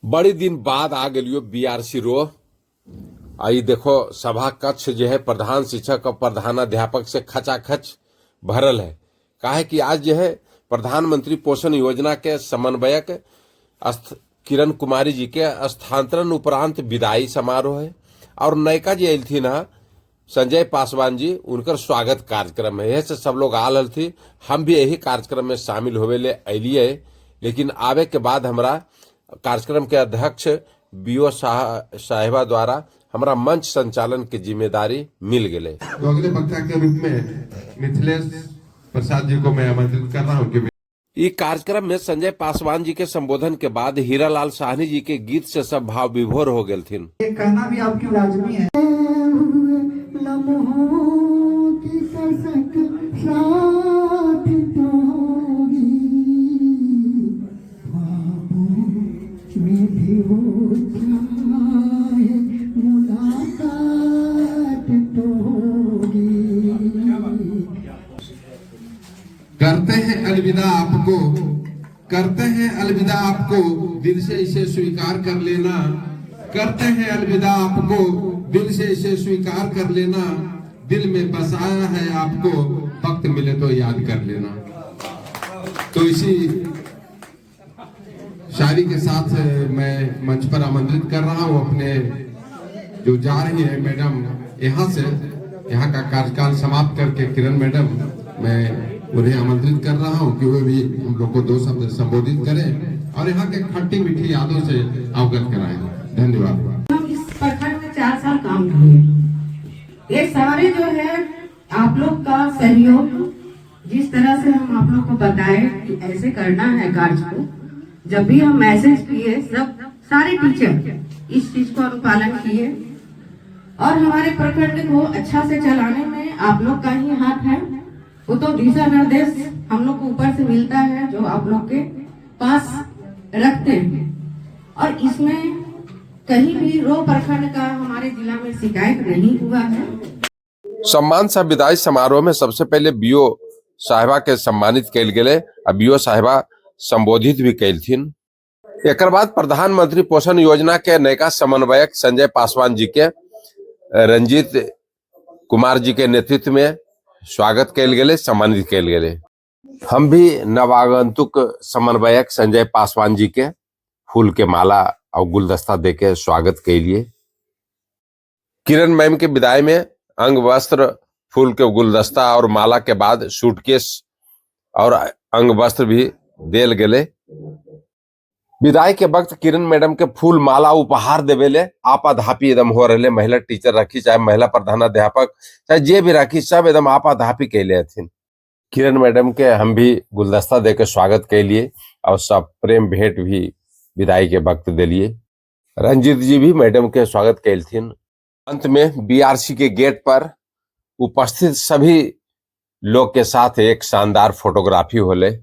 बड़ी दिन बाद आ गलियो बीआरसी रो। आई देखो सभा कक्ष जो है प्रधान शिक्षक और प्रधानाध्यापक से खचाखच भरल है। काहे कि आज जो है प्रधानमंत्री पोषण योजना के समन्वयक किरण कुमारी जी के स्थानांतरण उपरांत विदाई समारोह है और नयका जी आयल थी ना संजय पासवान जी, उनकर स्वागत कार्यक्रम है। यह से सब लोग आल थी, हम भी यही कार्यक्रम में शामिल होवे ले अलिए। लेकिन आवे के बाद हमरा कार्यक्रम के अध्यक्ष बीओ साहिबा द्वारा हमारा मंच संचालन की जिम्मेदारी मिल गए। तो अगले वक्ता के रूप में मिथिलेश प्रसाद जी को मैं आमंत्रित कर रहा हूँ। इस कार्यक्रम में संजय पासवान जी के संबोधन के बाद हीरालाल साहनी जी के गीत से सब भाव विभोर हो गए थे। ये कहना भी आपकी लाजमी है। करते हैं अलविदा आपको, करते हैं अलविदा आपको, दिल से इसे स्वीकार कर लेना। करते हैं अलविदा आपको, दिल से इसे स्वीकार कर लेना। दिल में बसाया है आपको, वक्त मिले तो याद कर लेना। तो इसी शायरी के साथ मैं मंच पर आमंत्रित कर रहा हूँ अपने जो जा रही है मैडम यहाँ से, यहाँ का कार्यकाल समाप्त करके किरण मैडम, मैं उन्हें आमंत्रित कर रहा हूँ कि वे भी हम लोग को 2 शब्द संबोधित करें और यहाँ के खट्टी मीठी यादों से अवगत कराएं। धन्यवाद। हम इस प्रखंड में 4 साल काम किए। ये सारे जो है आप लोग का सहयोग, जिस तरह से हम आप लोग को बताए कि ऐसे करना है कार्य को, जब भी हम मैसेज किए सब सारे टीचर इस चीज को अनुपालन किए और हमारे प्रखंड को अच्छा से चलाने में आप लोग का ही हाथ है। वो तो दिशा निर्देश हम लोग को ऊपर से मिलता है जो आप लोग के पास रखते हैं और इसमें कहीं भी रो प्रखंड का हमारे जिला में शिकायत नहीं हुआ है। सम्मान सा विदाई समारोह में सबसे पहले बीओ साहिबा के सम्मानित कैल गए और बीओ साहिबा संबोधित भी कैल थी। एक बाद प्रधानमंत्री पोषण योजना के नयका समन्वयक संजय पासवान जी के रंजीत कुमार जी के नेतृत्व में स्वागत कैल गए, सम्मानित कैल गए। हम भी नवागंतुक समन्वयक संजय पासवान जी के फूल के माला और गुलदस्ता देके स्वागत के लिए। किरण मैम के विदाई में अंग वस्त्र, फूल के गुलदस्ता और माला के बाद सूटकेस और अंग वस्त्र भी देल गए। विदाई के वक्त किरण मैडम के फूल माला उपहार देवेले आपाधापी एकदम हो रहे। महिला टीचर रखी चाहे महिला प्रधानाध्यापक चाहे जे भी रखी, सब एकदम आपाधापी कैले थी। किरण मैडम के हम भी गुलदस्ता देकर स्वागत के लिए और सब प्रेम भेंट भी विदाई के वक्त दिलिए। रंजीत जी भी मैडम के स्वागत कैल थी। अंत में बीआरसी के गेट पर उपस्थित सभी लोग के साथ एक शानदार फोटोग्राफी होले।